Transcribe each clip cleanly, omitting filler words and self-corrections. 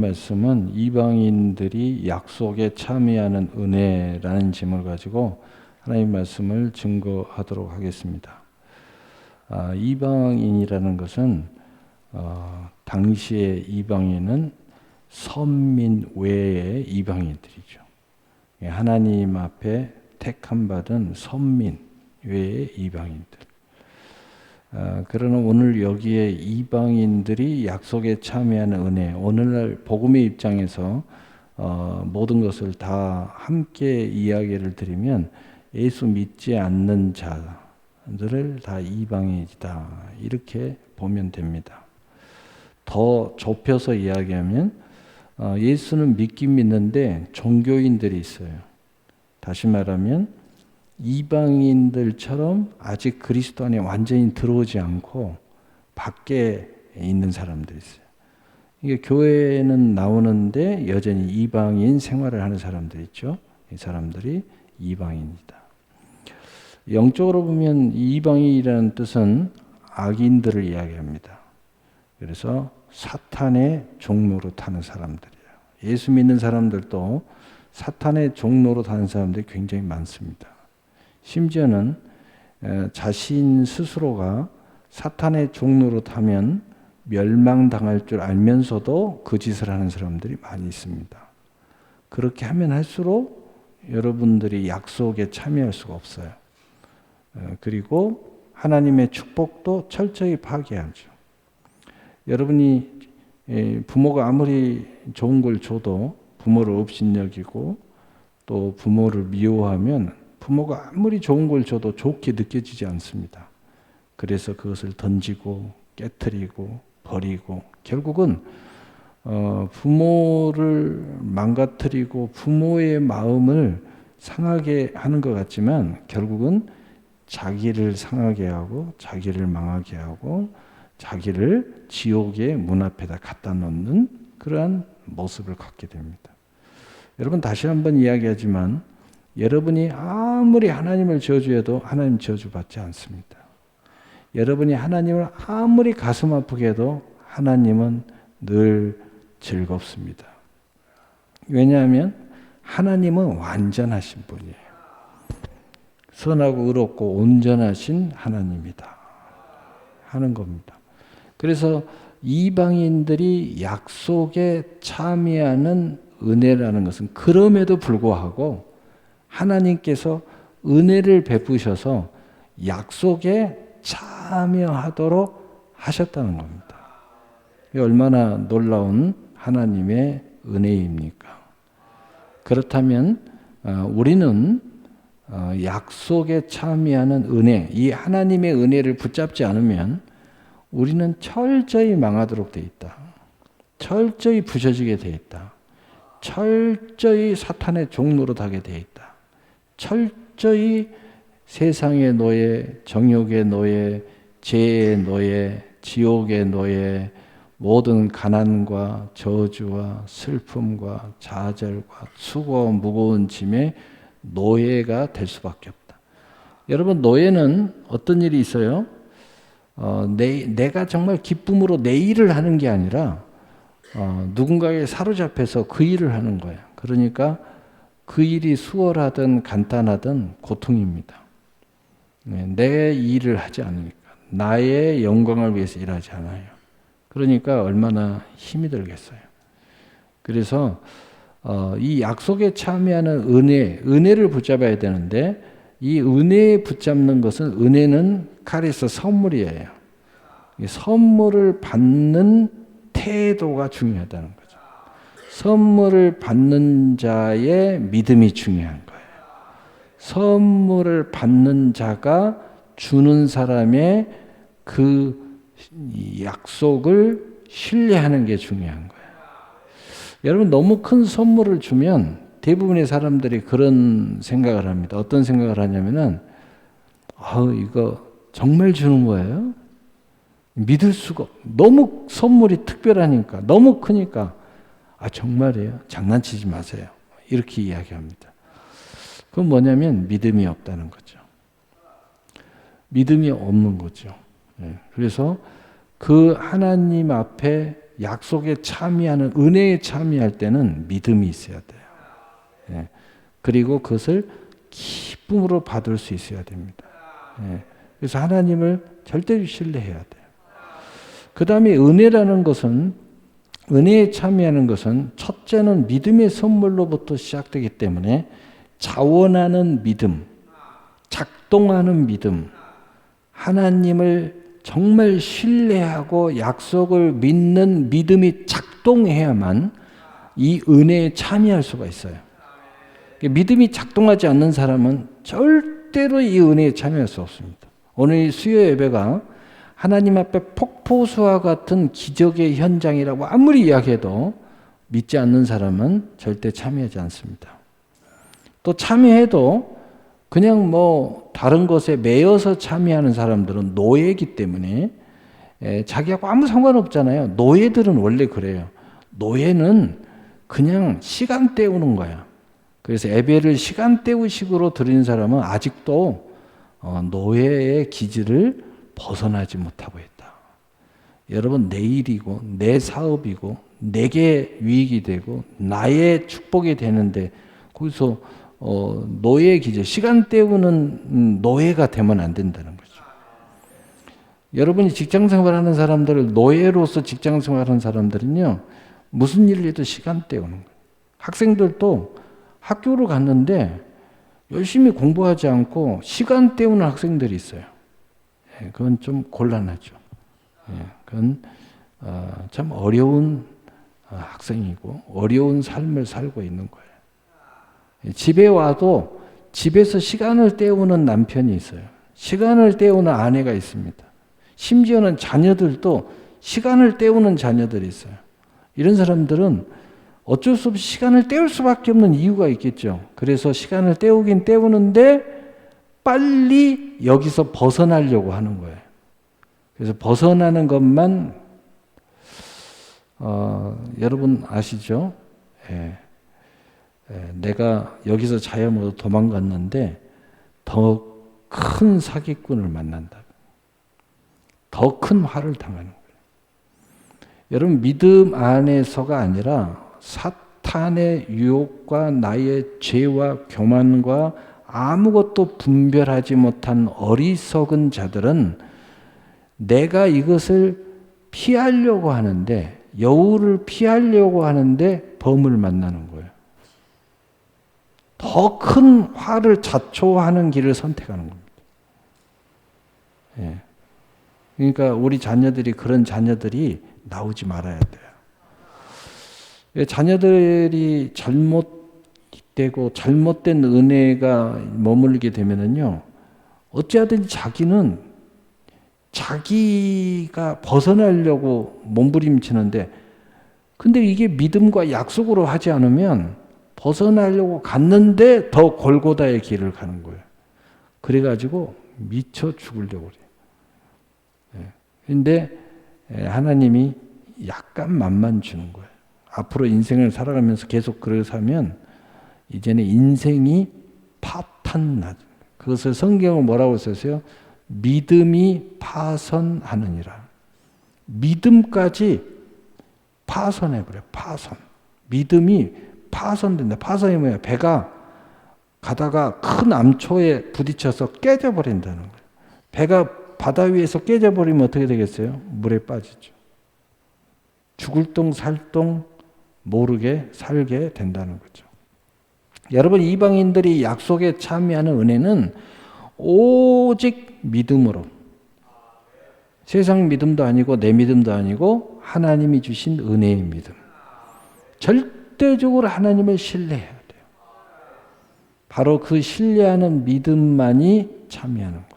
말씀은 이방인들이 약속에 참여하는 은혜라는 제목을 가지고 하나님 말씀을 증거하도록 하겠습니다. 이방인이라는 것은 당시의 이방인은 선민 외의 이방인들이죠. 하나님 앞에 택함 받은 선민 외의 이방인들. 그러나 오늘 여기에 이방인들이 약속에 참여하는 은혜, 오늘날 복음의 입장에서 모든 것을 다 함께 이야기를 드리면 예수 믿지 않는 자들을 다 이방인이다, 이렇게 보면 됩니다. 더 좁혀서 이야기하면 예수는 믿긴 믿는데 종교인들이 있어요. 다시 말하면 이방인들처럼 아직 그리스도 안에 완전히 들어오지 않고 밖에 있는 사람들이 있어요. 이게 교회는 나오는데 여전히 이방인 생활을 하는 사람들이 있죠. 이 사람들이 이방인이다. 영적으로 보면 이방인이라는 뜻은 악인들을 이야기합니다. 그래서 사탄의 종로로 타는 사람들이에요. 예수 믿는 사람들도 사탄의 종로로 타는 사람들이 굉장히 많습니다. 심지어는 자신 스스로가 사탄의 종로로 타면 멸망당할 줄 알면서도 그 짓을 하는 사람들이 많이 있습니다. 그렇게 하면 할수록 여러분들이 약속에 참여할 수가 없어요. 그리고 하나님의 축복도 철저히 파괴하죠. 여러분이 부모가 아무리 좋은 걸 줘도 부모를 업신여기고 또 부모를 미워하면 부모가 아무리 좋은 걸 줘도 좋게 느껴지지 않습니다. 그래서 그것을 던지고 깨트리고 버리고 결국은 부모를 망가뜨리고 부모의 마음을 상하게 하는 것 같지만 결국은 자기를 상하게 하고 자기를 망하게 하고 자기를 지옥의 문 앞에다 갖다 놓는 그러한 모습을 갖게 됩니다. 여러분, 다시 한번 이야기하지만 여러분이 아무리 하나님을 저주해도 하나님 저주받지 않습니다. 여러분이 하나님을 아무리 가슴 아프게 해도 하나님은 늘 즐겁습니다. 왜냐하면 하나님은 완전하신 분이에요. 선하고 의롭고 온전하신 하나님이다 하는 겁니다. 그래서 이방인들이 약속에 참여하는 은혜라는 것은 그럼에도 불구하고 하나님께서 은혜를 베푸셔서 약속에 참여하도록 하셨다는 겁니다. 얼마나 놀라운 하나님의 은혜입니까? 그렇다면 우리는 약속에 참여하는 은혜, 이 하나님의 은혜를 붙잡지 않으면 우리는 철저히 망하도록 돼 있다. 철저히 부셔지게 돼 있다. 철저히 사탄의 종로로 가게 돼 있다. 철저히 세상의 노예, 정욕의 노예, 죄의 노예, 지옥의 노예, 모든 가난과 저주와 슬픔과 좌절과 수고와 무거운 짐의 노예가 될 수밖에 없다. 여러분, 노예는 어떤 일이 있어요? 내가 정말 기쁨으로 내 일을 하는 게 아니라 누군가에 사로잡혀서 그 일을 하는 거예요. 그러니까 그 일이 수월하든 간단하든 고통입니다. 내 일을 하지 않으니까. 나의 영광을 위해서 일하지 않아요. 그러니까 얼마나 힘이 들겠어요. 그래서 이 약속에 참여하는 은혜를 붙잡아야 되는데 이 은혜에 붙잡는 것은 은혜는 카리스 선물이에요. 이 선물을 받는 태도가 중요하다는 거죠. 선물을 받는 자의 믿음이 중요한 거예요. 선물을 받는 자가 주는 사람의 그 약속을 신뢰하는 게 중요한 거예요. 여러분, 너무 큰 선물을 주면 대부분의 사람들이 그런 생각을 합니다. 어떤 생각을 하냐면은 이거 정말 주는 거예요? 믿을 수가 너무 선물이 특별하니까 너무 크니까 정말이에요? 장난치지 마세요. 이렇게 이야기합니다. 그건 뭐냐면 믿음이 없다는 거죠. 믿음이 없는 거죠. 그래서 그 하나님 앞에 약속에 참여하는, 은혜에 참여할 때는 믿음이 있어야 돼요. 예. 그리고 그것을 기쁨으로 받을 수 있어야 됩니다. 예. 그래서 하나님을 절대로 신뢰해야 돼요. 그 다음에 은혜라는 것은, 은혜에 참여하는 것은 첫째는 믿음의 선물로부터 시작되기 때문에 자원하는 믿음, 작동하는 믿음, 하나님을 정말 신뢰하고 약속을 믿는 믿음이 작동해야만 이 은혜에 참여할 수가 있어요. 믿음이 작동하지 않는 사람은 절대로 이 은혜에 참여할 수 없습니다. 오늘 이 수요 예배가 하나님 앞에 폭포수와 같은 기적의 현장이라고 아무리 이야기해도 믿지 않는 사람은 절대 참여하지 않습니다. 또 참여해도 그냥 뭐 다른 것에 매여서 참여하는 사람들은 노예이기 때문에 자기하고 아무 상관없잖아요. 노예들은 원래 그래요. 노예는 그냥 시간 때우는 거야. 그래서 예배를 시간 때우식으로 드리는 사람은 아직도 노예의 기질을 벗어나지 못하고 있다. 여러분, 내 일이고 내 사업이고 내게 유익이 되고 나의 축복이 되는데 거기서 노예의 기질, 시간 때우는 노예가 되면 안 된다는 거죠. 여러분이 직장생활 하는 사람들을 노예로서 직장생활 하는 사람들은요, 무슨 일을 해도 시간 때우는 거예요. 학생들도 학교를 갔는데 열심히 공부하지 않고 시간 때우는 학생들이 있어요. 그건 좀 곤란하죠. 그건 참 어려운 학생이고 어려운 삶을 살고 있는 거예요. 집에 와도 집에서 시간을 때우는 남편이 있어요. 시간을 때우는 아내가 있습니다. 심지어는 자녀들도 시간을 때우는 자녀들이 있어요. 이런 사람들은 어쩔 수 없이 시간을 때울 수밖에 없는 이유가 있겠죠. 그래서 시간을 때우긴 때우는데 빨리 여기서 벗어나려고 하는 거예요. 그래서 벗어나는 것만 여러분 아시죠? 내가 여기서 자유로 도망갔는데 더 큰 사기꾼을 만난다. 더 큰 화를 당하는 거예요. 여러분, 믿음 안에서가 아니라 사탄의 유혹과 나의 죄와 교만과 아무것도 분별하지 못한 어리석은 자들은 내가 이것을 피하려고 하는데, 여우를 피하려고 하는데 범을 만나는 거예요. 더 큰 화를 자초하는 길을 선택하는 겁니다. 예. 그러니까 우리 자녀들이 그런 자녀들이 나오지 말아야 돼요. 자녀들이 잘못되고 잘못된 은혜가 머물게 되면은요, 어찌하든지 자기는 자기가 벗어나려고 몸부림치는데, 근데 이게 믿음과 약속으로 하지 않으면 벗어나려고 갔는데 더 골고다의 길을 가는 거예요. 그래가지고 미쳐 죽으려고 그래요. 그런데 하나님이 약간 맘만 주는 거예요. 앞으로 인생을 살아가면서 계속 그러고 사면 이제는 인생이 파탄나죠. 그것을 성경은 뭐라고 썼어요? 믿음이 파선하느니라. 믿음까지 파선해버려요. 파선. 믿음이 파선된다. 파선이 뭐예요? 배가 가다가 큰 암초에 부딪혀서 깨져버린다는 거예요. 배가 바다 위에서 깨져버리면 어떻게 되겠어요? 물에 빠지죠. 죽을 똥 살 똥 모르게 살게 된다는 거죠. 여러분, 이방인들이 약속에 참여하는 은혜는 오직 믿음으로, 세상 믿음도 아니고 내 믿음도 아니고 하나님이 주신 은혜의 믿음, 절대적으로 하나님을 신뢰해야 돼요. 바로 그 신뢰하는 믿음만이 참여하는 거예요.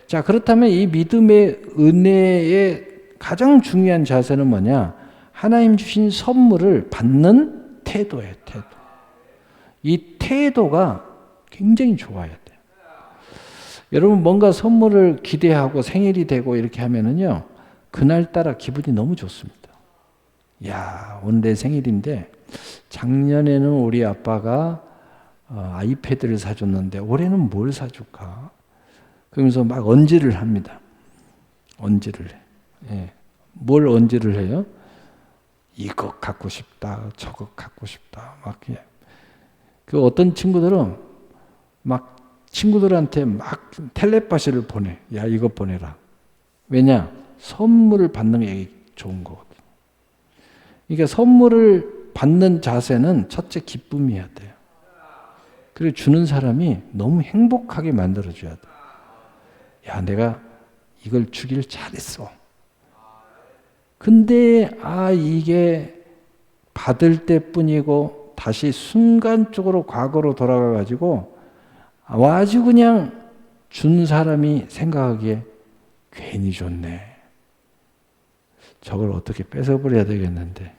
자, 그렇다면 이 믿음의 은혜의 가장 중요한 자세는 뭐냐? 하나님 주신 선물을 받는 태도예요. 태도. 이 태도가 굉장히 좋아야 돼요. 여러분, 뭔가 선물을 기대하고 생일이 되고 이렇게 하면은요, 그날따라 기분이 너무 좋습니다. 야, 오늘 내 생일인데 작년에는 우리 아빠가 아이패드를 사줬는데 올해는 뭘 사줄까? 그러면서 막 언지를 합니다. 언지를 해. 예. 뭘 언지를 해요? 이거 갖고 싶다, 저거 갖고 싶다. 막 그냥. 그 어떤 친구들은 막 친구들한테 막 텔레파시를 보내. 야, 이거 보내라. 왜냐? 선물을 받는 게 좋은 거거든. 그러니까 선물을 받는 자세는 첫째 기쁨이어야 돼요. 그리고 주는 사람이 너무 행복하게 만들어줘야 돼. 야, 내가 이걸 주길 잘했어. 근데 이게 받을 때뿐이고 다시 순간적으로 과거로 돌아가가지고 아주 그냥 준 사람이 생각하기에 괜히 줬네. 저걸 어떻게 뺏어버려야 되겠는데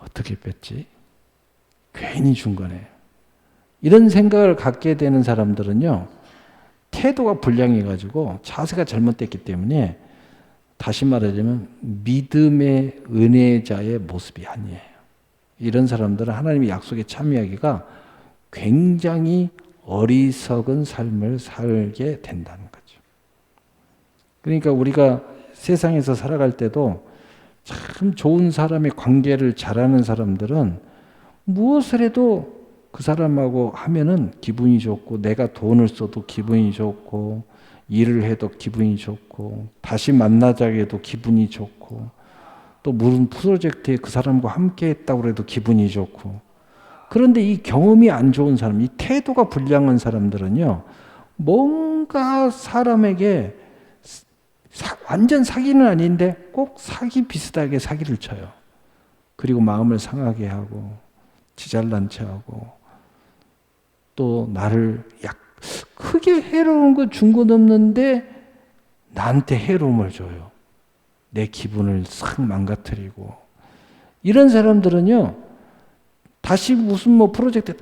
어떻게 뺐지? 괜히 준 거네. 이런 생각을 갖게 되는 사람들은요, 태도가 불량해가지고 자세가 잘못됐기 때문에 다시 말하자면 믿음의 은혜자의 모습이 아니에요. 이런 사람들은 하나님의 약속에 참여하기가 굉장히 어리석은 삶을 살게 된다는 거죠. 그러니까 우리가 세상에서 살아갈 때도 참 좋은 사람의 관계를 잘하는 사람들은 무엇을 해도 그 사람하고 하면은 기분이 좋고, 내가 돈을 써도 기분이 좋고, 일을 해도 기분이 좋고, 다시 만나자고 해도 기분이 좋고, 또 무슨 프로젝트에 그 사람과 함께 했다고 해도 기분이 좋고. 그런데 이 경험이 안 좋은 사람, 이 태도가 불량한 사람들은요, 뭔가 사람에게 완전 사기는 아닌데 꼭 사기 비슷하게 사기를 쳐요. 그리고 마음을 상하게 하고 지잘난 척하고 또 나를 크게 해로운 거 준 것 없는데 나한테 해로움을 줘요. 내 기분을 싹 망가뜨리고. 이런 사람들은요, 다시 무슨 프로젝트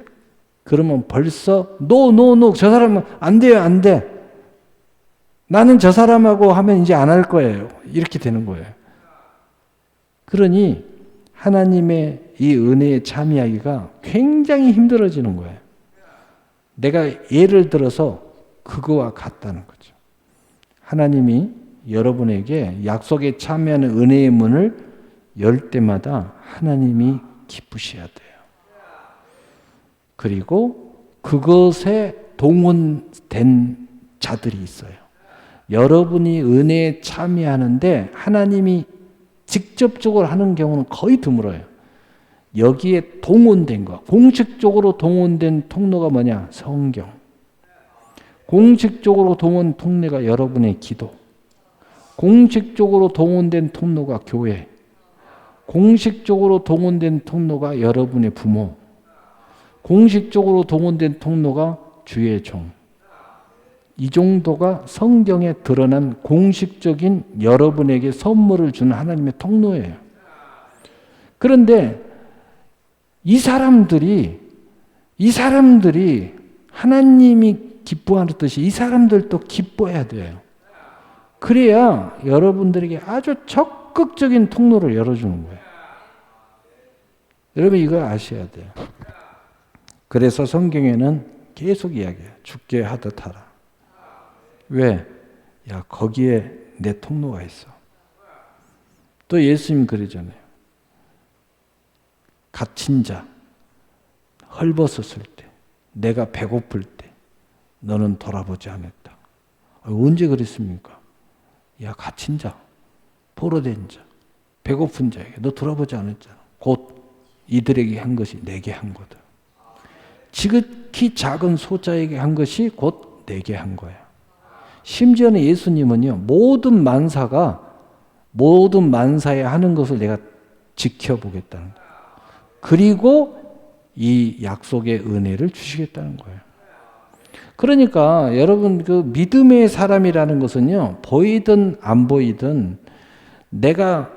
그러면 벌써 노 저 사람은 안 돼요, 안 돼. 나는 저 사람하고 하면 이제 안 할 거예요. 이렇게 되는 거예요. 그러니 하나님의 이 은혜에 참여하기가 굉장히 힘들어지는 거예요. 내가 예를 들어서 그거와 같다는 거죠. 하나님이 여러분에게 약속에 참여하는 은혜의 문을 열 때마다 하나님이 기쁘셔야 돼요. 그리고 그것에 동원된 자들이 있어요. 여러분이 은혜에 참여하는데 하나님이 직접적으로 하는 경우는 거의 드물어요. 여기에 동원된 거, 공식적으로 동원된 통로가 뭐냐? 성경. 공식적으로 동원 통로가 여러분의 기도. 공식적으로 동원된 통로가 교회. 공식적으로 동원된 통로가 여러분의 부모. 공식적으로 동원된 통로가 주의 종. 이 정도가 성경에 드러난 공식적인 여러분에게 선물을 주는 하나님의 통로예요. 그런데 이 사람들이 하나님이 기뻐하듯이 이 사람들도 기뻐해야 돼요. 그래야 여러분들에게 아주 적극적인 통로를 열어주는 거예요. 여러분 이걸 아셔야 돼요. 그래서 성경에는 계속 이야기해요. 죽게 하듯 하라. 왜? 야, 거기에 내 통로가 있어. 또 예수님 그러잖아요. 갇힌 자, 헐벗었을 때, 내가 배고플 때, 너는 돌아보지 않았다. 언제 그랬습니까? 야, 갇힌 자, 포로된 자, 배고픈 자에게 너 돌아보지 않았잖아. 곧 이들에게 한 것이 내게 한 거다. 지극히 작은 소자에게 한 것이 곧 내게 한 거야. 심지어는 예수님은요, 모든 만사에 하는 것을 내가 지켜보겠다는 거예요. 그리고 이 약속의 은혜를 주시겠다는 거예요. 그러니까 여러분 그 믿음의 사람이라는 것은요, 보이든 안 보이든 내가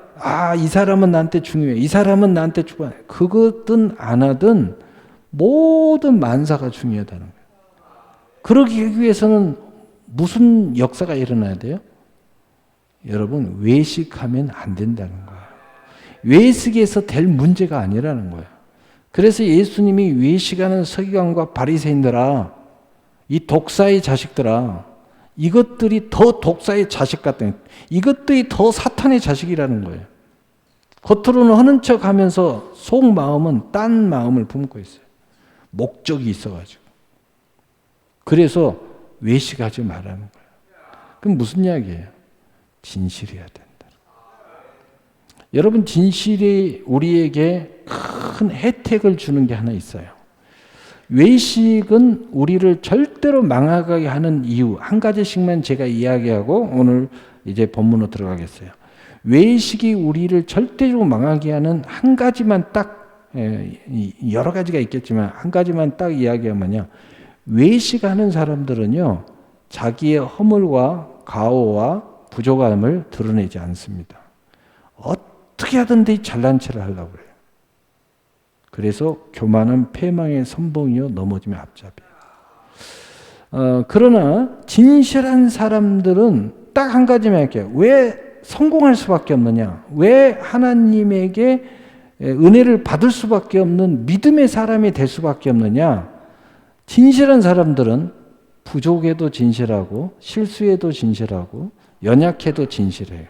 이 사람은 나한테 중요해, 이 사람은 나한테 중요해, 그거든 안 하든 모든 만사가 중요하다는 거예요. 그러기 위해서는 무슨 역사가 일어나야 돼요? 여러분, 외식하면 안 된다는 거예요. 외식에서 될 문제가 아니라는 거예요. 그래서 예수님이 외식하는 서기관과 바리새인들아, 이 독사의 자식들아, 이것들이 더 독사의 자식 같은, 이것들이 더 사탄의 자식이라는 거예요. 겉으로는 하는 척 하면서 속마음은 딴 마음을 품고 있어요. 목적이 있어가지고. 그래서 외식하지 말라는 거예요. 그럼 무슨 이야기예요? 진실해야 된다. 여러분, 진실이 우리에게 큰 혜택을 주는 게 하나 있어요. 외식은 우리를 절대로 망하게 하는 이유 한 가지씩만 제가 이야기하고 오늘 이제 본문으로 들어가겠어요. 외식이 우리를 절대로 망하게 하는 한 가지만 딱, 여러 가지가 있겠지만 한 가지만 딱 이야기하면요, 외식하는 사람들은요 자기의 허물과 가오와 부족함을 드러내지 않습니다. 어떻게 하든지 잘난 체를 하려고 해요. 그래서 교만은 패망의 선봉이요 넘어지면 앞잡이에요. 그러나 진실한 사람들은 딱 한 가지만 할게요. 왜 성공할 수밖에 없느냐? 왜 하나님에게 은혜를 받을 수밖에 없는 믿음의 사람이 될 수밖에 없느냐? 진실한 사람들은 부족에도 진실하고 실수에도 진실하고 연약해도 진실해요.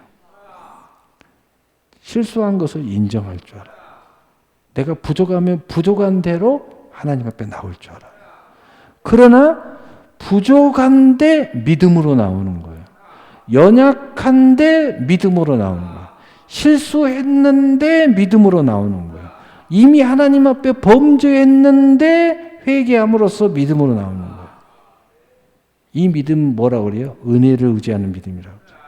실수한 것을 인정할 줄 알아요. 내가 부족하면 부족한 대로 하나님 앞에 나올 줄 알아요. 그러나 부족한데 믿음으로 나오는 거예요. 연약한데 믿음으로 나오는 거예요. 실수했는데 믿음으로 나오는 거예요. 이미 하나님 앞에 범죄했는데 회개함으로써 믿음으로 나오는 거예요. 이 믿음 뭐라고 그래요? 은혜를 의지하는 믿음이라고 그래요.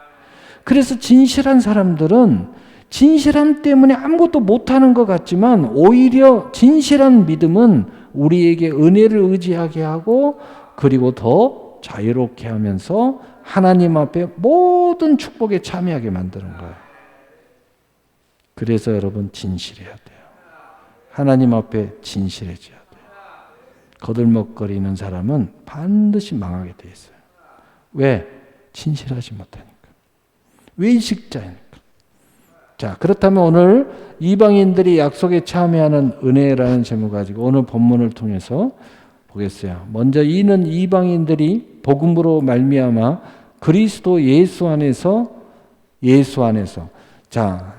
그래서 진실한 사람들은 진실함 때문에 아무것도 못하는 것 같지만 오히려 진실한 믿음은 우리에게 은혜를 의지하게 하고 그리고 더 자유롭게 하면서 하나님 앞에 모든 축복에 참여하게 만드는 거예요. 그래서 여러분 진실해야 돼요. 하나님 앞에 진실해져야 돼요. 거들먹거리는 사람은 반드시 망하게 돼 있어요. 왜? 진실하지 못하니까. 외식자니까. 자, 그렇다면 오늘 이방인들이 약속에 참여하는 은혜라는 제목 가지고 오늘 본문을 통해서 보겠어요. 먼저 이는 이방인들이 복음으로 말미암아 그리스도 예수 안에서 자,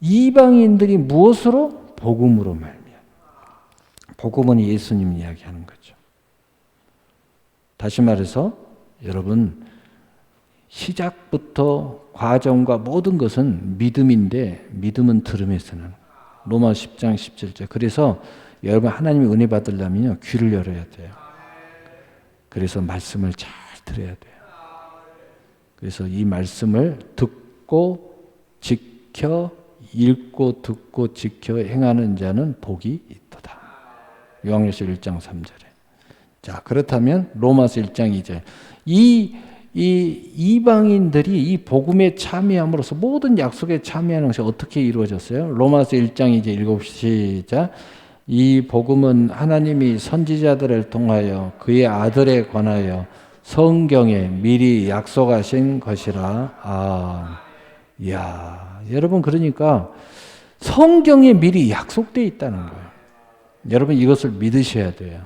이방인들이 무엇으로? 복음으로 말미암아. 복음은 예수님 이야기하는 거죠. 다시 말해서 여러분 시작부터 과정과 모든 것은 믿음인데 믿음은 들음에서는 로마 10장 17절. 그래서 여러분 하나님의 은혜 받으려면요 귀를 열어야 돼요. 그래서 말씀을 잘 들어야 돼요. 그래서 이 말씀을 듣고 지켜 읽고 듣고 지켜 행하는 자는 복이 있도다. 요한일서 1장 3절에. 자, 그렇다면 로마서 1장 2절. 이 이방인들이 이 복음에 참여함으로써 모든 약속에 참여하는 것이 어떻게 이루어졌어요? 로마서 1장 이제 읽읍시다. 이 복음은 하나님이 선지자들을 통하여 그의 아들에 관하여 성경에 미리 약속하신 것이라. 이야, 여러분 그러니까 성경에 미리 약속되어 있다는 거예요. 여러분 이것을 믿으셔야 돼요.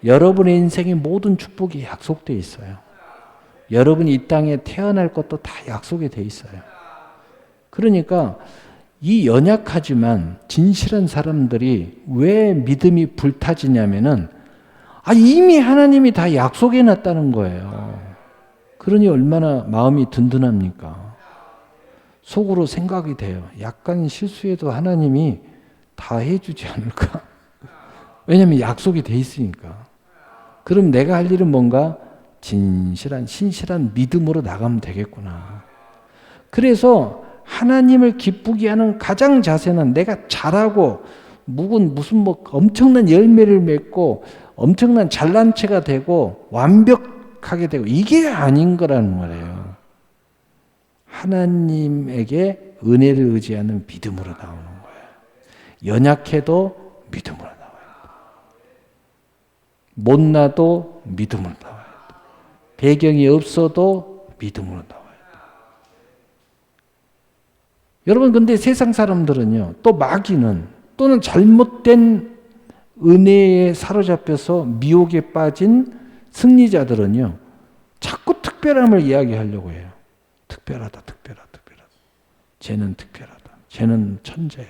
여러분의 인생의 모든 축복이 약속되어 있어요. 여러분이 이 땅에 태어날 것도 다 약속이 돼 있어요. 그러니까 이 연약하지만 진실한 사람들이 왜 믿음이 불타지냐면은 이미 하나님이 다 약속해 놨다는 거예요. 그러니 얼마나 마음이 든든합니까? 속으로 생각이 돼요. 약간 실수해도 하나님이 다 해주지 않을까? 왜냐하면 약속이 돼 있으니까. 그럼 내가 할 일은 뭔가? 진실한 신실한 믿음으로 나가면 되겠구나. 그래서 하나님을 기쁘게 하는 가장 자세는 내가 잘하고 무슨 엄청난 열매를 맺고 엄청난 잘난 체가 되고 완벽하게 되고 이게 아닌 거라는 거예요. 하나님에게 은혜를 의지하는 믿음으로 나오는 거예요. 연약해도 믿음으로 나와요. 못나도 믿음으로 나와요. 배경이 없어도 믿음으로 나와요. 여러분 근데 세상 사람들은요, 또 마귀는 또는 잘못된 은혜에 사로잡혀서 미혹에 빠진 승리자들은요, 자꾸 특별함을 이야기하려고 해요. 특별하다. 쟤는 특별하다. 쟤는 천재예요.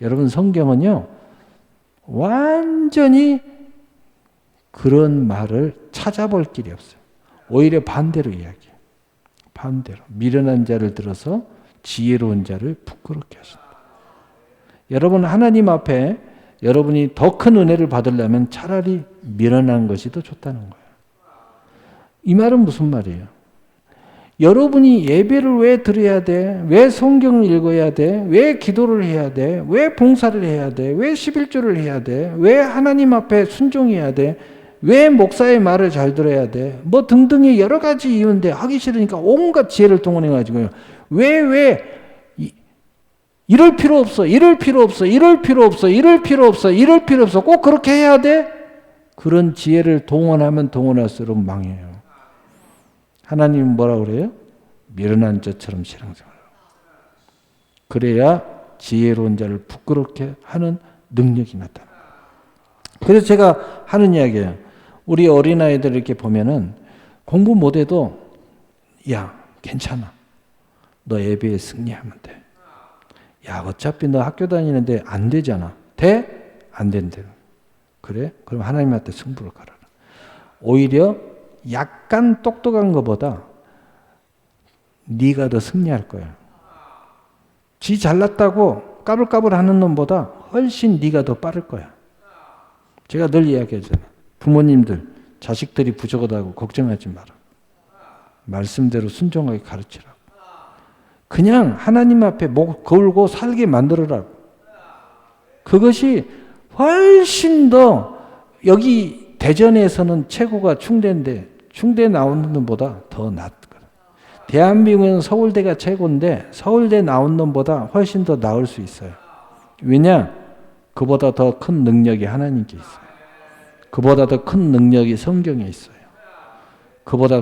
여러분 성경은요 완전히 그런 말을 찾아볼 길이 없어요. 오히려 반대로 이야기해요. 반대로 미련한 자를 들어서 지혜로운 자를 부끄럽게 하신다. 여러분 하나님 앞에 여러분이 더 큰 은혜를 받으려면 차라리 미련한 것이 더 좋다는 거예요. 이 말은 무슨 말이에요? 여러분이 예배를 왜 드려야 돼? 왜 성경을 읽어야 돼? 왜 기도를 해야 돼? 왜 봉사를 해야 돼? 왜 11조를 해야 돼? 왜 하나님 앞에 순종해야 돼? 왜 목사의 말을 잘 들어야 돼? 뭐 등등의 여러 가지 이유인데 하기 싫으니까 온갖 지혜를 동원해가지고요. 왜 이럴 필요 없어. 이럴 필요 없어. 이럴 필요 없어. 이럴 필요 없어. 이럴 필요 없어. 꼭 그렇게 해야 돼? 그런 지혜를 동원하면 동원할수록 망해요. 하나님은 뭐라 그래요? 미련한 자처럼 신앙생활하라고. 그래야 지혜로운 자를 부끄럽게 하는 능력이 나타나요. 그래서 제가 하는 이야기예요. 우리 어린아이들 이렇게 보면은 공부 못해도 야 괜찮아. 너 예배에 승리하면 돼. 야 어차피 너 학교 다니는데 안 되잖아. 돼? 안 된대. 그래? 그럼 하나님한테 승부를 걸어라. 오히려 약간 똑똑한 것보다 네가 더 승리할 거야. 지 잘났다고 까불까불 하는 놈보다 훨씬 네가 더 빠를 거야. 제가 늘 이야기하잖아요. 부모님들 자식들이 부족하다고 걱정하지 마라. 말씀대로 순종하게 가르치라고. 그냥 하나님 앞에 목 걸고 살게 만들어라고. 그것이 훨씬 더 여기 대전에서는 최고가 충대인데 충대 나오는 놈보다 더 낫거든. 대한민국은 서울대가 최고인데 서울대 나온 놈보다 훨씬 더 나을 수 있어요. 왜냐? 그보다 더 큰 능력이 하나님께 있어요. 그보다 더 큰 능력이 성경에 있어요. 그보다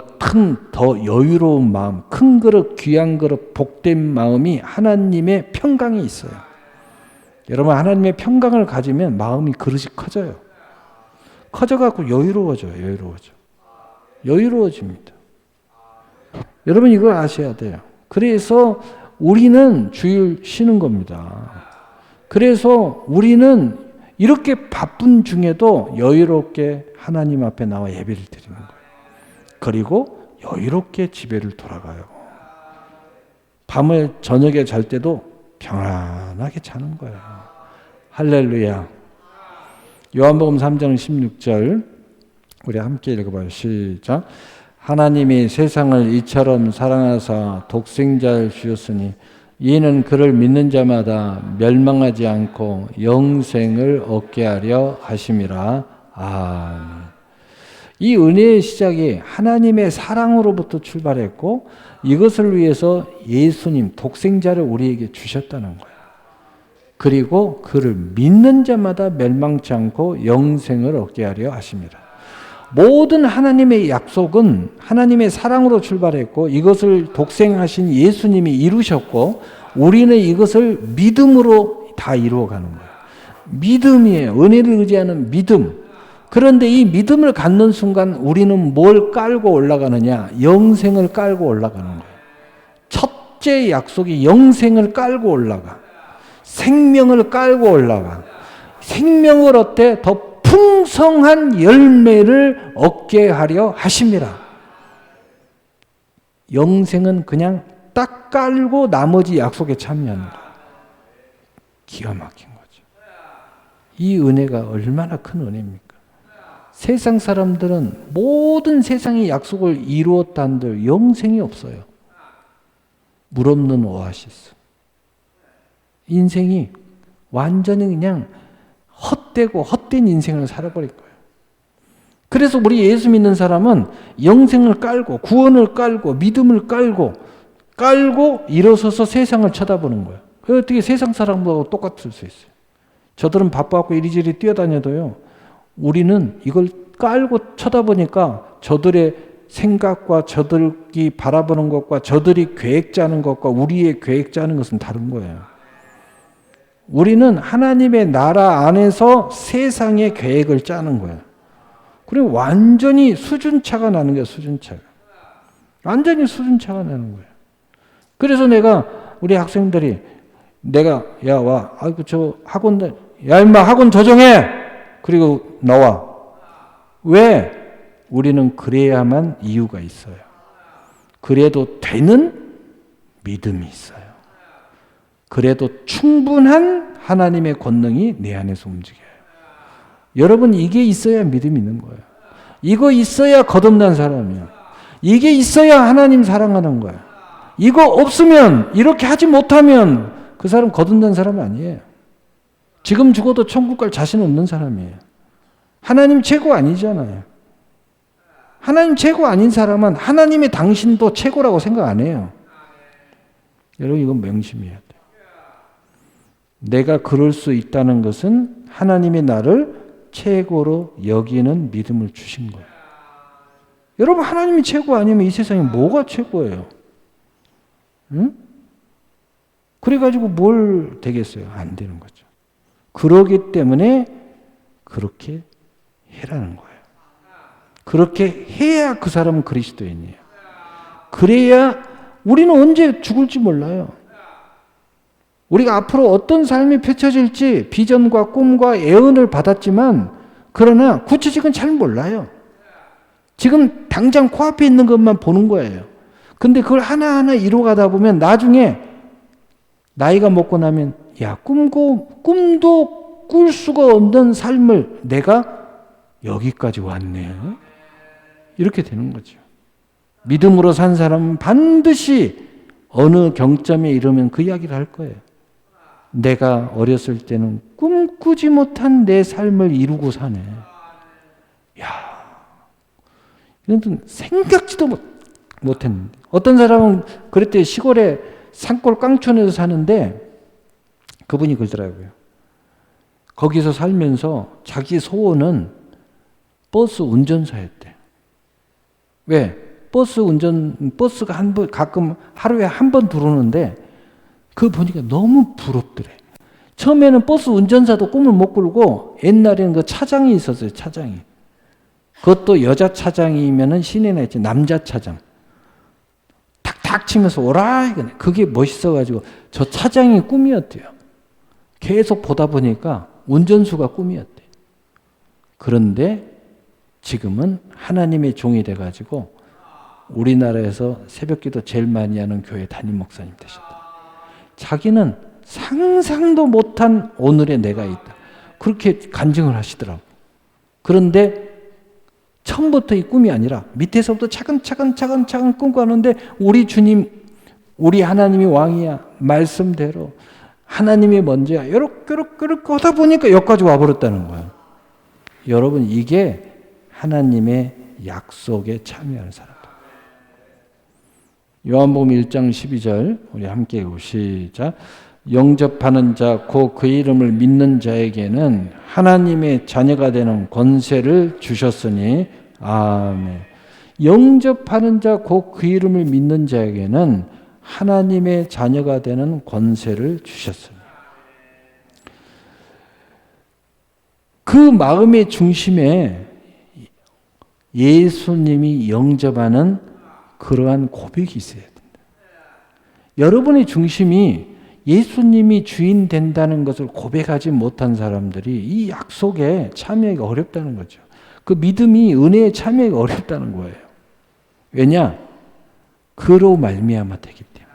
더 여유로운 마음, 큰 그릇, 귀한 그릇, 복된 마음이 하나님의 평강이 있어요. 여러분 하나님의 평강을 가지면 마음이 그릇이 커져요. 커져갖고 여유로워져요. 여유로워집니다. 여러분 이걸 아셔야 돼요. 그래서 우리는 주일 쉬는 겁니다. 그래서 우리는 이렇게 바쁜 중에도 여유롭게 하나님 앞에 나와 예배를 드리는 거예요. 그리고 여유롭게 집에를 돌아가요. 밤을 저녁에 잘 때도 평안하게 자는 거예요. 할렐루야. 요한복음 3장 16절 우리 함께 읽어봐요. 시작. 하나님이 세상을 이처럼 사랑하사 독생자를 주셨으니 이는 그를 믿는 자마다 멸망하지 않고 영생을 얻게 하려 하심이라. 아멘. 이 은혜의 시작이 하나님의 사랑으로부터 출발했고 이것을 위해서 예수님 독생자를 우리에게 주셨다는 거예요. 그리고 그를 믿는 자마다 멸망치 않고 영생을 얻게 하려 하십니다. 모든 하나님의 약속은 하나님의 사랑으로 출발했고 이것을 독생하신 예수님이 이루셨고 우리는 이것을 믿음으로 다 이루어가는 거예요. 믿음이에요. 은혜를 의지하는 믿음. 그런데 이 믿음을 갖는 순간 우리는 뭘 깔고 올라가느냐? 영생을 깔고 올라가는 거예요. 첫째 약속이 영생을 깔고 올라가. 생명을 깔고 올라가. 생명을 얻되 더 풍성한 열매를 얻게 하려 하심이라. 영생은 그냥 딱 깔고 나머지 약속에 참여하는 거예요. 기가 막힌 거죠. 이 은혜가 얼마나 큰 은혜입니까? 세상 사람들은 모든 세상의 약속을 이루었다 한들 영생이 없어요. 물 없는 오아시스. 인생이 완전히 그냥 헛되고 헛된 인생을 살아버릴 거예요. 그래서 우리 예수 믿는 사람은 영생을 깔고 구원을 깔고 믿음을 깔고 일어서서 세상을 쳐다보는 거예요. 그래서 어떻게 세상 사람들하고 똑같을 수 있어요. 저들은 바빠갖고 이리저리 뛰어다녀도요. 우리는 이걸 깔고 쳐다보니까 저들의 생각과 저들이 바라보는 것과 저들이 계획 짜는 것과 우리의 계획 짜는 것은 다른 거예요. 우리는 하나님의 나라 안에서 세상의 계획을 짜는 거예요. 그리고 완전히 수준차가 나는 거예요. 수준차가. 완전히 수준차가 나는 거예요. 그래서 내가 우리 학생들이 내가 야 와, 아이고 저 학원 야 임마 학원 조정해. 그리고 나와. 왜? 우리는 그래야만 이유가 있어요. 그래도 되는 믿음이 있어요. 그래도 충분한 하나님의 권능이 내 안에서 움직여요. 여러분 이게 있어야 믿음이 있는 거예요. 이거 있어야 거듭난 사람이에요. 이게 있어야 하나님 사랑하는 거예요. 이거 없으면, 이렇게 하지 못하면 그 사람 거듭난 사람 아니에요. 지금 죽어도 천국 갈 자신 없는 사람이에요. 하나님 최고 아니잖아요. 하나님 최고 아닌 사람은 하나님의 당신도 최고라고 생각 안 해요. 여러분 이건 명심해야 돼요. 내가 그럴 수 있다는 것은 하나님이 나를 최고로 여기는 믿음을 주신 거예요. 여러분 하나님이 최고 아니면 이 세상에 뭐가 최고예요? 응? 그래가지고 뭘 되겠어요? 안 되는 거죠. 그러기 때문에 그렇게 해라는 거예요. 그렇게 해야 그 사람은 그리스도인이에요. 그래야 우리는 언제 죽을지 몰라요. 우리가 앞으로 어떤 삶이 펼쳐질지 비전과 꿈과 예언을 받았지만 그러나 구체적인 잘 몰라요. 지금 당장 코앞에 있는 것만 보는 거예요. 근데 그걸 하나하나 이루어가다 보면 나중에 나이가 먹고 나면 야 꿈도 꿀 수가 없는 삶을 내가 여기까지 왔네. 이렇게 되는 거죠. 믿음으로 산 사람은 반드시 어느 경점에 이르면 그 이야기를 할 거예요. 내가 어렸을 때는 꿈꾸지 못한 내 삶을 이루고 사네. 야, 이건 생각지도 못했는데. 어떤 사람은 그랬대요. 시골에 산골 깡촌에서 사는데 그분이 그러더라고요. 거기서 살면서 자기 소원은 버스 운전사였대요. 왜? 버스가 가끔 하루에 한 번 들어오는데 그거 보니까 너무 부럽더래. 처음에는 버스 운전사도 꿈을 못 꿀고 옛날에는 그 차장이 있었어요. 차장이. 그것도 여자 차장이면은 신이 나있지. 남자 차장. 탁탁 치면서 오라 이거네. 그게 멋있어가지고 저 차장이 꿈이었대요. 계속 보다 보니까 운전수가 꿈이었대요. 그런데 지금은 하나님의 종이 돼가지고 우리나라에서 새벽기도 제일 많이 하는 교회 담임 목사님 되셨다. 자기는 상상도 못한 오늘의 내가 있다. 그렇게 간증을 하시더라고. 그런데 처음부터 이 꿈이 아니라 밑에서부터 차근차근 꿈꿔가는데 우리 주님, 우리 하나님이 왕이야. 말씀대로 하나님이 먼저야. 이렇게 하다 보니까 여기까지 와버렸다는 거예요. 여러분 이게 하나님의 약속에 참여하는 사람. 요한복음 1장 12절 우리 함께 읽고 시작. 영접하는 자 곧 그 이름을 믿는 자에게는 하나님의 자녀가 되는 권세를 주셨으니 아멘. 영접하는 자 곧 그 이름을 믿는 자에게는 하나님의 자녀가 되는 권세를 주셨으니. 그 마음의 중심에 예수님이 영접하는 그러한 고백이 있어야 된다. 여러분의 중심이 예수님이 주인 된다는 것을 고백하지 못한 사람들이 이 약속에 참여하기가 어렵다는 거죠. 그 믿음이 은혜에 참여하기가 어렵다는 거예요. 왜냐? 그로 말미암아 되기 때문에.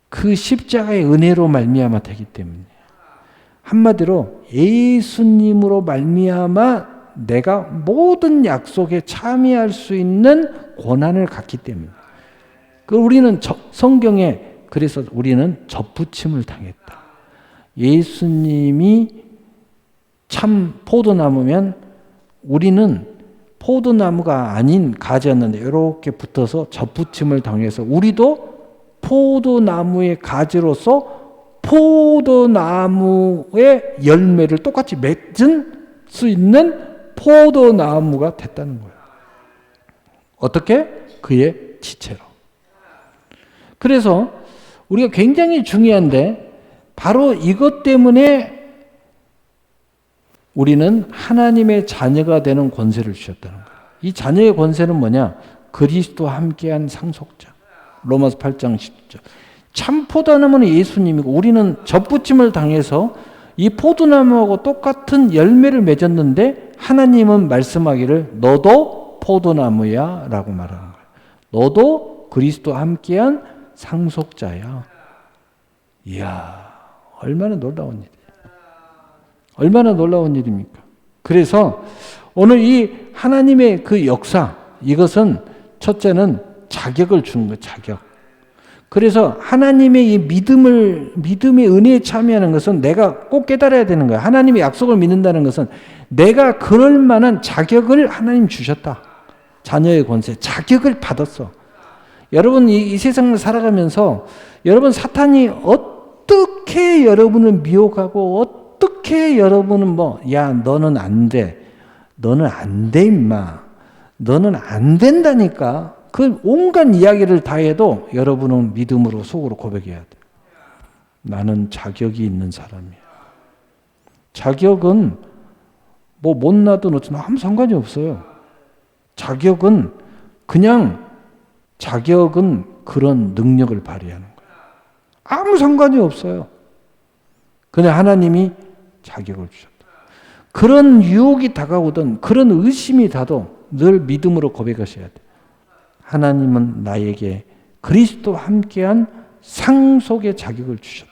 그 십자가의 은혜로 말미암아 되기 때문에. 한마디로 예수님으로 말미암아 내가 모든 약속에 참여할 수 있는 권한을 갖기 때문에. 우리는 성경에 그래서 우리는 접붙임을 당했다. 예수님이 참 포도나무면 우리는 포도나무가 아닌 가지였는데 이렇게 붙어서 접붙임을 당해서 우리도 포도나무의 가지로서 포도나무의 열매를 똑같이 맺은 수 있는 포도나무가 됐다는 거예요. 어떻게? 그의 지체로. 그래서 우리가 굉장히 중요한데 바로 이것 때문에 우리는 하나님의 자녀가 되는 권세를 주셨다는 거예요. 이 자녀의 권세는 뭐냐? 그리스도와 함께한 상속자. 로마서 8장 10절. 참 포도나무는 예수님이고 우리는 접붙임을 당해서 이 포도나무하고 똑같은 열매를 맺었는데 하나님은 말씀하기를 너도 포도나무야 라고 말하는 거예요. 너도 그리스도와 함께한 상속자야. 이야, 얼마나 놀라운 일이에요. 얼마나 놀라운 일입니까? 그래서 오늘 이 하나님의 그 역사, 이것은 첫째는 자격을 주는 거예요. 자격. 그래서 하나님의 이 믿음의 은혜에 참여하는 것은 내가 꼭 깨달아야 되는 거예요. 하나님의 약속을 믿는다는 것은 내가 그럴 만한 자격을 하나님 주셨다. 자녀의 권세, 자격을 받았어. 여러분 이 세상을 살아가면서 여러분 사탄이 어떻게 여러분을 미혹하고 어떻게 여러분은 야 너는 안 돼. 너는 안 돼 임마. 너는 안 된다니까. 그 온갖 이야기를 다 해도 여러분은 믿음으로 속으로 고백해야 돼. 나는 자격이 있는 사람이야. 자격은 못나든 어쩌든 아무 상관이 없어요. 자격은 그런 능력을 발휘하는 거예요. 아무 상관이 없어요. 그냥 하나님이 자격을 주셨다. 그런 유혹이 다가오든 그런 의심이 닿아도 늘 믿음으로 고백하셔야 돼. 하나님은 나에게 그리스도와 함께한 상속의 자격을 주셨다.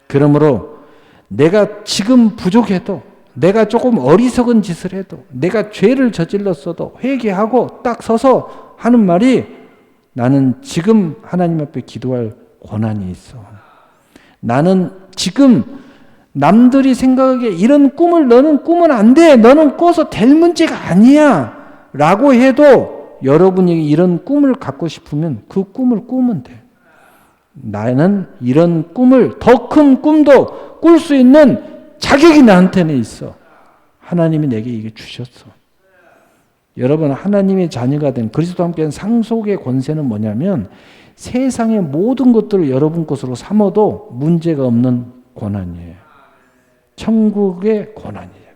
그러므로 내가 지금 부족해도 내가 조금 어리석은 짓을 해도 내가 죄를 저질렀어도 회개하고 딱 서서 하는 말이 나는 지금 하나님 앞에 기도할 권한이 있어. 나는 지금 남들이 생각하기에 이런 꿈을 너는 꾸면 안 돼. 너는 꿔서 될 문제가 아니야. 라고 해도 여러분이 이런 꿈을 갖고 싶으면 그 꿈을 꾸면 돼. 나는 이런 꿈을 더 큰 꿈도 꿀 수 있는 자격이 나한테는 있어. 하나님이 내게 이게 주셨어. 여러분 하나님의 자녀가 된 그리스도와 함께한 상속의 권세는 뭐냐면 세상의 모든 것들을 여러분 것으로 삼아도 문제가 없는 권한이에요. 천국의 권한이에요.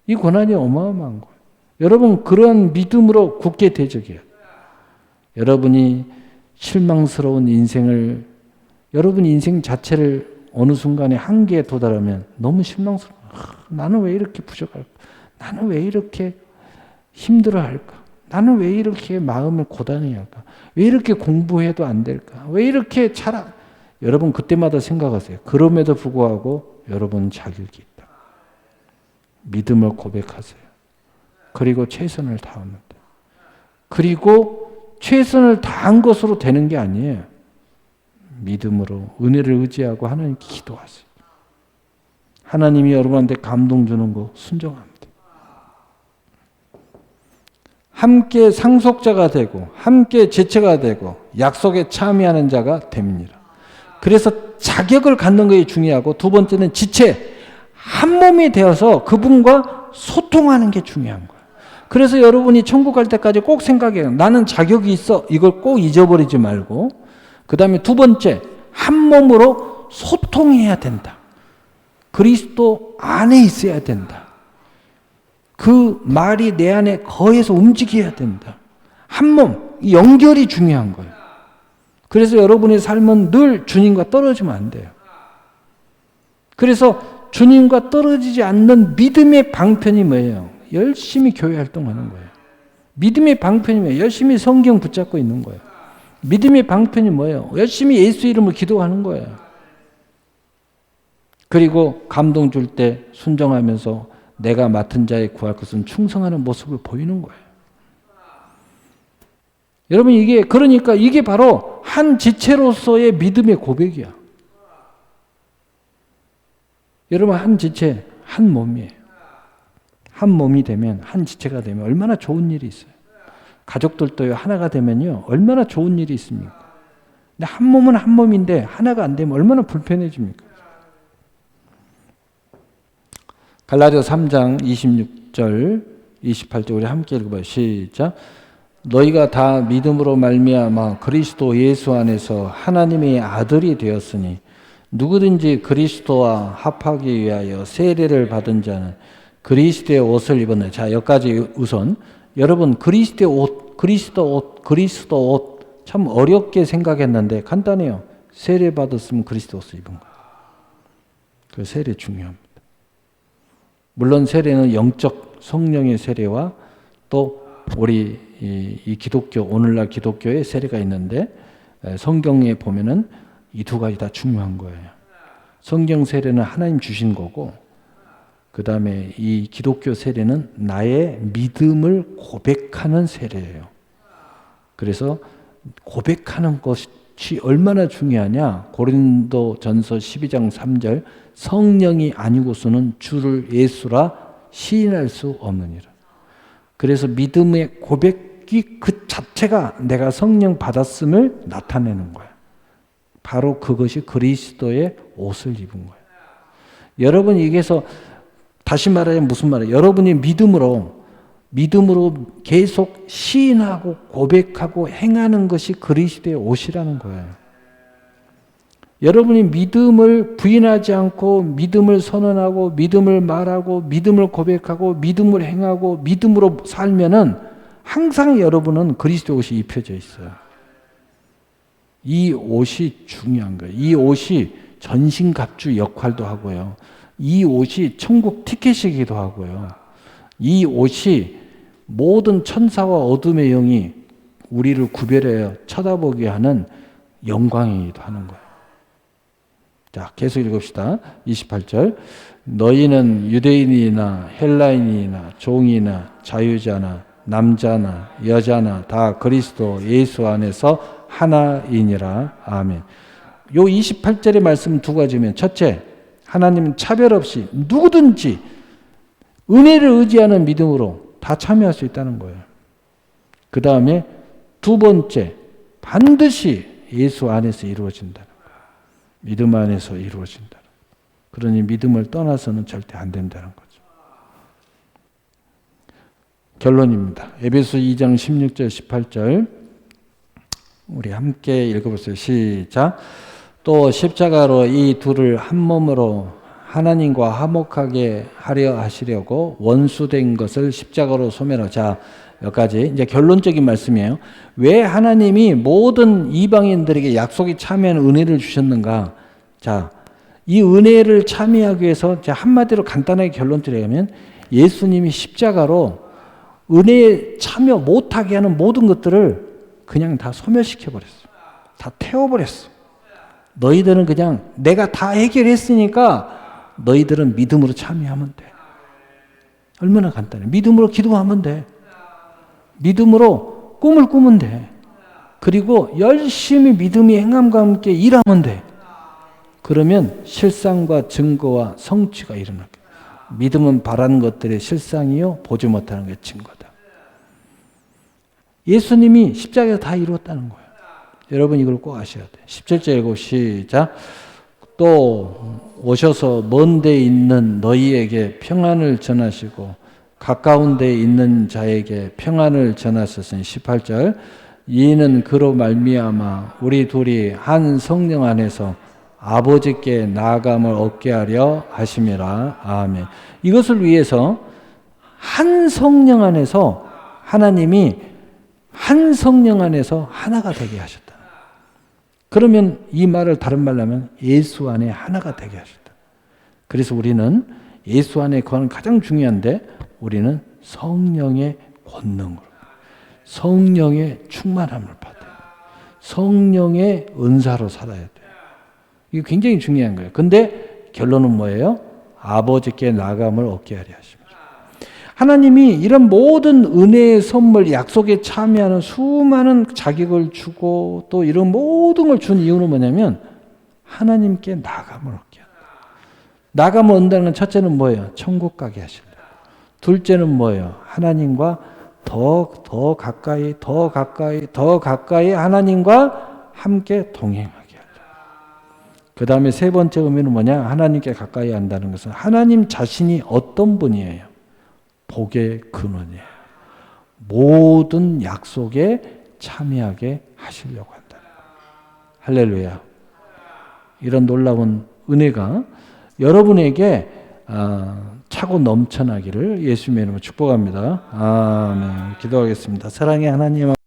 이 권한이 어마어마한 거예요. 여러분 그런 믿음으로 굳게 대적해요. 여러분이 실망스러운 인생을 여러분 인생 자체를 어느 순간에 한계에 도달하면 너무 실망스러워. 나는 왜 이렇게 부족할까? 나는 왜 이렇게 힘들어할까? 나는 왜 이렇게 마음을 고단해야 할까? 왜 이렇게 공부해도 안 될까? 왜 이렇게 여러분 그때마다 생각하세요. 그럼에도 불구하고 여러분 자격이 있다. 믿음을 고백하세요. 그리고 최선을 다하면 돼. 그리고 최선을 다한 것으로 되는 게 아니에요. 믿음으로 은혜를 의지하고 하나님께 기도하세요. 하나님이 여러분한테 감동 주는 거 순종합니다. 함께 상속자가 되고 함께 제처가 되고 약속에 참여하는 자가 됩니다. 그래서 자격을 갖는 것이 중요하고 두 번째는 지체, 한 몸이 되어서 그분과 소통하는 게 중요한 거예요. 그래서 여러분이 천국 갈 때까지 꼭 생각해요. 나는 자격이 있어. 이걸 꼭 잊어버리지 말고 그 다음에 두 번째, 한 몸으로 소통해야 된다. 그리스도 안에 있어야 된다. 그 말이 내 안에 거해서 움직여야 된다. 한 몸, 연결이 중요한 거예요. 그래서 여러분의 삶은 늘 주님과 떨어지면 안 돼요. 그래서 주님과 떨어지지 않는 믿음의 방편이 뭐예요? 열심히 교회 활동하는 거예요. 믿음의 방편이 뭐예요? 열심히 성경 붙잡고 있는 거예요. 믿음의 방편이 뭐예요? 열심히 예수 이름으로 기도하는 거예요. 그리고 감동 줄 때 순종하면서 내가 맡은 자에 구할 것은 충성하는 모습을 보이는 거예요. 여러분 그러니까 이게 바로 한 지체로서의 믿음의 고백이야. 여러분 한 지체, 한 몸이에요. 한 몸이 되면 한 지체가 되면 얼마나 좋은 일이 있어요. 가족들도 하나가 되면요 얼마나 좋은 일이 있습니까? 근데 한 몸은 한 몸인데 하나가 안 되면 얼마나 불편해집니까? 갈라디아서 3장 26절 28절 우리 함께 읽어봐요. 시작. 너희가 다 믿음으로 말미암아 그리스도 예수 안에서 하나님의 아들이 되었으니 누구든지 그리스도와 합하기 위하여 세례를 받은 자는 그리스도의 옷을 입었네. 자, 여기까지 우선 여러분 그리스도 옷 참 어렵게 생각했는데 간단해요. 세례 받았으면 그리스도 옷을 입은 거예요. 그 세례 중요합니다. 물론 세례는 영적 성령의 세례와 또 우리 이 기독교, 오늘날 기독교의 세례가 있는데 성경에 보면은 이 두 가지 다 중요한 거예요. 성경 세례는 하나님 주신 거고, 그 다음에 이 기독교 세례는 나의 믿음을 고백하는 세례예요. 그래서 고백하는 것이 얼마나 중요하냐. 고린도전서 12장 3절 성령이 아니고서는 주를 예수라 시인할 수 없느니라. 그래서 믿음의 고백이 그 자체가 내가 성령 받았음을 나타내는 거야. 바로 그것이 그리스도의 옷을 입은 거예요. 여러분, 여기서 다시 말하자면 무슨 말이에요? 여러분이 믿음으로 계속 시인하고 고백하고 행하는 것이 그리스도의 옷이라는 거예요. 여러분이 믿음을 부인하지 않고 믿음을 선언하고 믿음을 말하고 믿음을 고백하고 믿음을 행하고 믿음으로 살면은 항상 여러분은 그리스도의 옷이 입혀져 있어요. 이 옷이 중요한 거예요. 이 옷이 전신갑주 역할도 하고요. 이 옷이 천국 티켓이기도 하고요. 이 옷이 모든 천사와 어둠의 영이 우리를 구별하여 쳐다보게 하는 영광이기도 하는 거예요. 자, 계속 읽읍시다. 28절. 너희는 유대인이나 헬라인이나 종이나 자유자나 남자나 여자나 다 그리스도 예수 안에서 하나이니라. 아멘. 요 28절의 말씀 두 가지면, 첫째, 하나님은 차별 없이 누구든지 은혜를 의지하는 믿음으로 다 참여할 수 있다는 거예요. 그 다음에 두 번째, 반드시 예수 안에서 이루어진다는 거예요. 믿음 안에서 이루어진다. 그러니 믿음을 떠나서는 절대 안 된다는 거죠. 결론입니다. 에베소 2장 16절 18절 우리 함께 읽어보세요. 시작. 또 십자가로 이 둘을 한 몸으로 하나님과 화목하게 하려 하시려고 원수된 것을 십자가로 소멸하자. 자, 여기까지 이제 결론적인 말씀이에요. 왜 하나님이 모든 이방인들에게 약속에 참여하는 은혜를 주셨는가? 자, 이 은혜를 참여하기 위해서 한마디로 간단하게 결론드리면 예수님이 십자가로 은혜에 참여 못하게 하는 모든 것들을 그냥 다 소멸시켜 버렸어. 다 태워버렸어. 너희들은 그냥 내가 다 해결했으니까 너희들은 믿음으로 참여하면 돼. 얼마나 간단해. 믿음으로 기도하면 돼. 믿음으로 꿈을 꾸면 돼. 그리고 열심히 믿음의 행함과 함께 일하면 돼. 그러면 실상과 증거와 성취가 일어날 거야. 믿음은 바라는 것들의 실상이요 보지 못하는 게 증거다. 예수님이 십자가에서 다 이루었다는 거예요. 여러분 이걸 꼭 아셔야 돼요. 17절 읽고 시작. 또 오셔서 먼 데 있는 너희에게 평안을 전하시고 가까운 데 있는 자에게 평안을 전하셨으니 18절. 이는 그로 말미암아 우리 둘이 한 성령 안에서 아버지께 나아감을 얻게 하려 하심이라. 아멘. 이것을 위해서 한 성령 안에서 하나님이 한 성령 안에서 하나가 되게 하셨다. 그러면 이 말을 다른 말로 하면 예수 안에 하나가 되게 하셨다. 그래서 우리는 예수 안에 그건 가장 중요한데 우리는 성령의 권능으로 성령의 충만함을 받아요. 성령의 은사로 살아야 돼요. 이게 굉장히 중요한 거예요. 근데 결론은 뭐예요? 아버지께 나감을 얻게 하려 하십니다. 하나님이 이런 모든 은혜의 선물, 약속에 참여하는 수많은 자격을 주고 또 이런 모든 걸 준 이유는 뭐냐면 하나님께 나감을 얻게 한다. 나감을 얻는다는 건 첫째는 뭐예요? 천국 가게 하신다. 둘째는 뭐예요? 하나님과 더 가까이 하나님과 함께 동행하게 하다. 그 다음에 세 번째 의미는 뭐냐? 하나님께 가까이 한다는 것은 하나님 자신이 어떤 분이에요? 복의 근원이에요. 모든 약속에 참여하게 하시려고 한다. 할렐루야. 이런 놀라운 은혜가 여러분에게 차고 넘쳐나기를 예수님의 이름으로 축복합니다. 아멘. 기도하겠습니다. 사랑의 하나님